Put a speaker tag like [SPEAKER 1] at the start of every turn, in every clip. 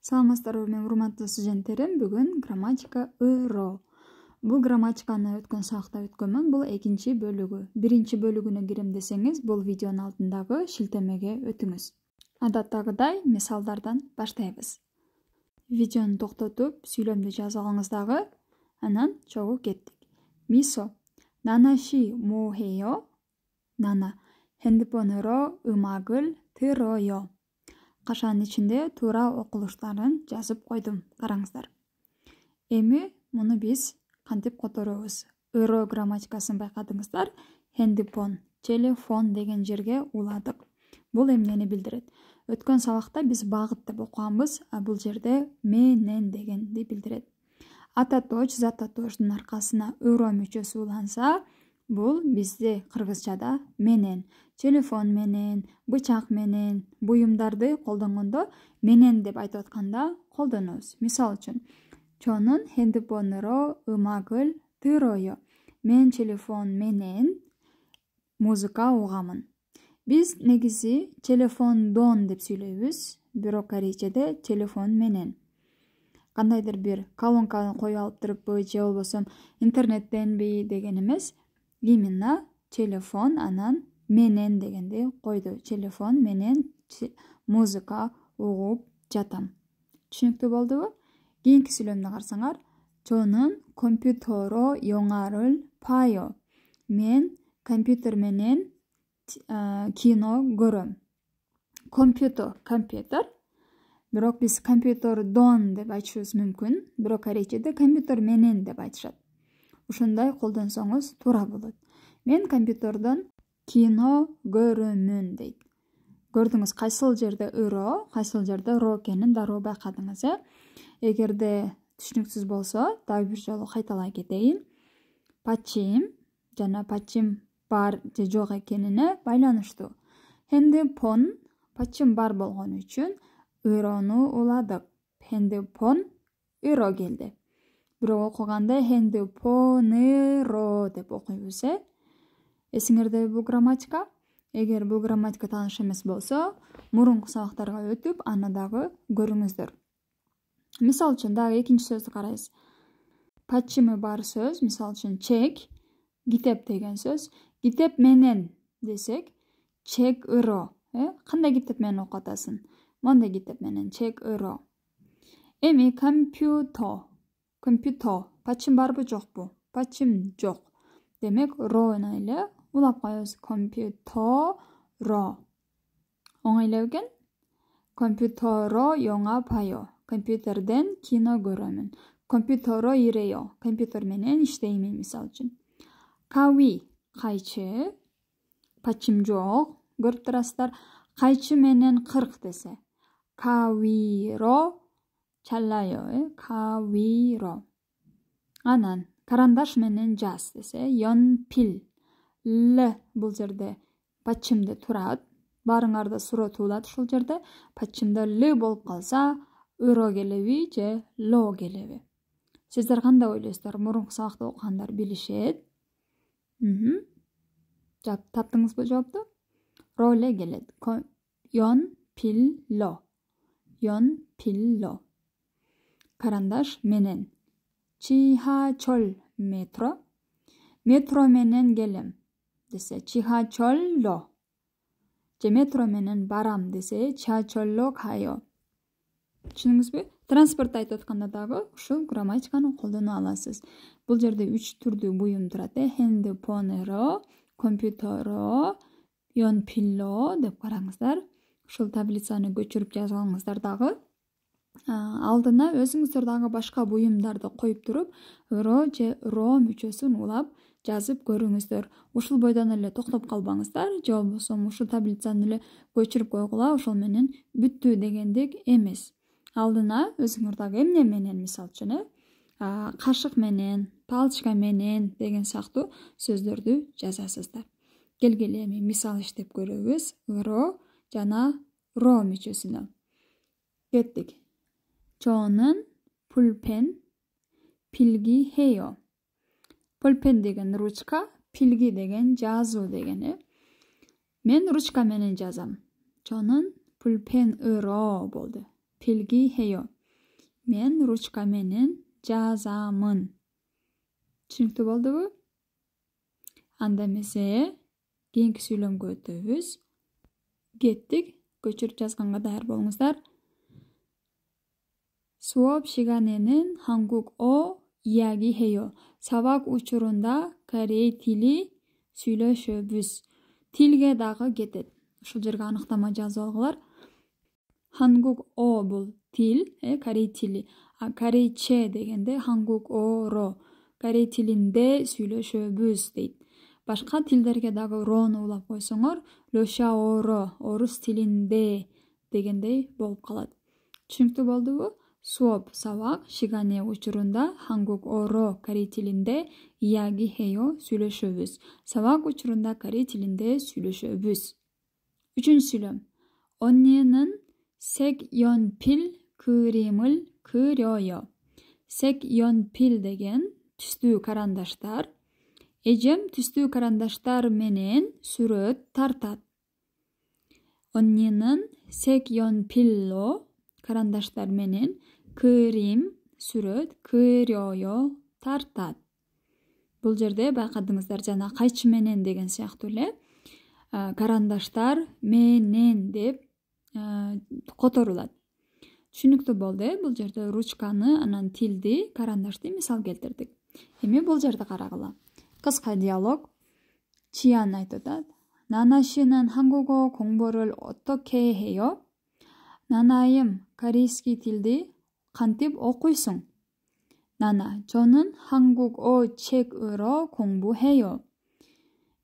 [SPEAKER 1] Саламатсыздарбы, мен урматтуу студенттерим. Бүгүн грамматика ыроо. Бул грамматиканы өткөн сабакта өткөнмүн. Бул экинчи бөлүгү. Биринчи бөлүгүнө кирем десеңиз, бул видеонун алдындагы шилтемеге өтүңүз. Адаттагыдай мисалдардан баштайбыз. Видеону токтотуп, сүйлөмдү жазып алыңыз дагы. Анан чогуу кеттик. Мисо. Нанаши моухеё. Нана. 핸드폰으로 음악을 들어요. Кашанын ичинде туура окулуштарын жазып койдум. Караңыздар. Эми муну биз кантип которобуз? Ыроо грамматикасын байкадыңыздар. 핸드폰, телефон деген жерге уладык. Бул эмнени билдирет? Өткөн сабакта биз багыт деп окуганбыз, а бул жерде менен дегенди билдирет. Ататоч, зататочтун аркасына ыроо мүчөсү уланса, бул бизде кыргызчада менен, телефон менен, бычак менен, буюмдарды колдонгондо менен деп айтып атканда колдонобуз. Мисал үчүн, чонун 핸드폰으로 음악을 들어요. Мен телефон менен музыка угамын. Биз негизи телефондон деп сүйлөйбүз, бирок корейчеде телефон менен. Кандайдыр бир колонканы коюп алып туруппу, же болбосо интернеттенби деген эмес. Именно телефон анан менен дегенди койду. Телефон менен музыка угуп жатам. Түшүнүктүү болдубу? Кийинки сүйлөмдү карасаңар, 저는 컴퓨터로 영화를 봐요. Мен компьютер менен кино көрөм. Компьютер. Бирок биз компьютердон деп айтышыбыз мүмкүн. Бирок корейчеде компьютер менен деп айтышат. Ушундай колдонсоңуз туура болот. Мен компьютердон кино көрөмүн дейт. Көрдүңүз, кайсыл жерде ыроо, кайсыл жерде ро экенин дароо байкадыңыз, Эгерде түшүнүксүз болсо, дагы бир жолу кайталай кетейин. Пачим жана пачим бар же жок экенине байланыштуу. 핸드폰 пачим бар болгон үчүн ыроону уладык. 핸드폰 ыроо келди. Бирок окуганда 핸드폰으로 деп окуйбуз, Эсиңерде бул грамматика? Эгер бул грамматика тааныш эмес болсо, мурунку сабактарга өтүп, аны дагы көрүңүздөр. Мисал үчүн дагы экинчи сөздү карайбыз. Пачимы бар сөз, мисал үчүн чек, китеп деген сөз. Китеп менен десек, чек ыроо. Кандай китеп менен окуп атасың? Мондай китеп менен, чек ыроо. Эми компьютер. Пачим барбы жокпу? Пачим жок. Демек, роону эле улап коебуз. компьютерро. Оңойлуу экен? компьютерро 영화 봐요. Компьютерден кино көрөмүн. компьютерро ире요. Компьютер менен иштеймин, мисал үчүн. Кави, кайчы. Пачим жок. Көрүп турасыздар. Кайчы менен 40 десе. Кавиро чаллайо, кавиро. Анан карандаш менен жаз десе, 연필. Л бул жерде пачимде турат. Барыңарда суроо туулат ушул жерде. Пачимде л болуп калса, ыроо келеби же ло келеби? Сиздер кандай ойлойсуздар? Мурунку сабакта окугандар билишет. Таптыңызбы жоопту? Ро эле келет. 연필로. Карандаш менен. 지하철 метро. метро менен келем десе, 지하철로. Же метро менен барам десе, 지하철로 가요. Түшүндүңүзбү? Транспорт айтып атканда дагы ушул грамматиканы колдоно аласыз. Бул жерде 3 түрдүү буюм турат. 핸드폰으로, компьютер로, 연필로 деп караңыздар. Ушул таблицаны көчүрүп жазып алыңыздар дагы. Алдына өзүңүздөр дагы башка буюмдарды коюп туруп, ыроо же ро мүчөсүн улап жазып көрүңүздөр. Ушул бойдон эле токтоп калбаңыздар, же болбосо ушул таблицаны эле көчүрүп койгула, ошол менен бүттү дегендик эмес. Алдына өзүңөр дагы эмне менен, мисал үчүн, кашык менен, палочка менен деген сыяктуу сөздөрдү жазасыздар. Келгиле эми мисал иштеп көрөбүз. Ыроо жана ро мүчөсүнө. Кеттик. 저는 볼펜 필기해요. 볼펜 деген ручка, 필기 деген жазуу деген. Мен ручка менен жазам. 저는 볼펜으로 болду. 필기해요. мен ручка менен жазамын. Түшүнүктүү болдубу? Анда эмесе кийинки сүйлөмгө өтөбүз. Кеттик. Көчүрүп жазганга даяр болуңуздар. 수업 시간에는 한국어 이야기해요. сабак учурунда корей тили сүйлөшөбүз. Тилге дагы кетет. Ушул жерге аныктама жазып алгылар. 한국어 бул тил, корей тили. А корейче дегенде 한국어로, корей тилинде сүйлөшөбүз дейт. Башка тилдерге дагы рону улап койсоңор, рошаоро, орус тилинде дегендей болуп калат. Түшүнүктүү болдубу? 수업 сабак, 시간에 учурунда 한국어로, корей тилинде, 이야기해요, сүйлөшөбүз. сабак учурунда корей тилинде сүйлөшөбүз. Үчүнчү сүйлөм. 언니는 색연필 그림을 그려요. 색연필 деген түстүү карандаштар. Эжем түстүү карандаштар менен сүрөт тартат. 언니는 색연필로 карандаштар менен 그림 сүрөт 그려요 тартат. Бул жерде байкадыңыздар жана кайчы менен деген сыяктуу эле карандаштар менен деп которулат. Түшүнүктүү болду. Бул жерде ручканы, анан тилди, карандашты мисал келтирдик. Эми бул жерди карагыла. Кыска диалог. Чиян айтып атат. 나나 씨는 한국어 공부를 어떻게 해요? 나나임, корейский tildi кантип окуйсуң? 나나, 저는 한국어 책으로 공부해요.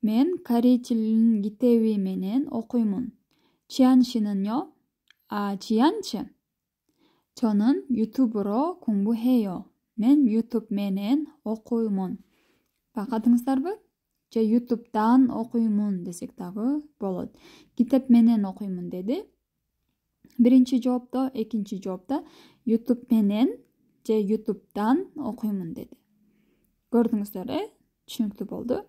[SPEAKER 1] мен корей тилин китеби менен окуймун. 지한 씨는요? 지한치. 저는 유튜브로 공부해요. мен YouTube менен окуймун. Байкадыңыздарбы? Же YouTube'дан окуймун десек дагы болот. Китеп менен окуймун деди. Биринчи жоопто, экинчи жоопто YouTube менен же YouTube'дан окуймун деди. Көрдүңүздөр, түшүнүктүү болду.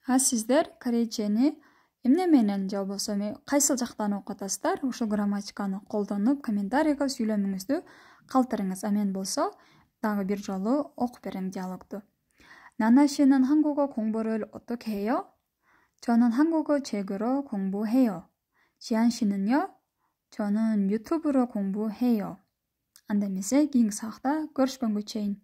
[SPEAKER 1] Сиздер корейчени эмне менен же болбосо кайсыл жактан окуп атасыздар? Ушул грамматиканы колдонуп комментарийге сүйлөмүңүздү калтырыңыз. Мен болсо дагы бир жолу окуп берем диалогду. 나나 씨는 한국어 공부를 어떻게 해요? 저는 한국어 책으로 공부해요. 지한 씨는요? 저는 유튜브로 공부해요. 안 되면서 긴 사악다 görüşкөнгө чейин.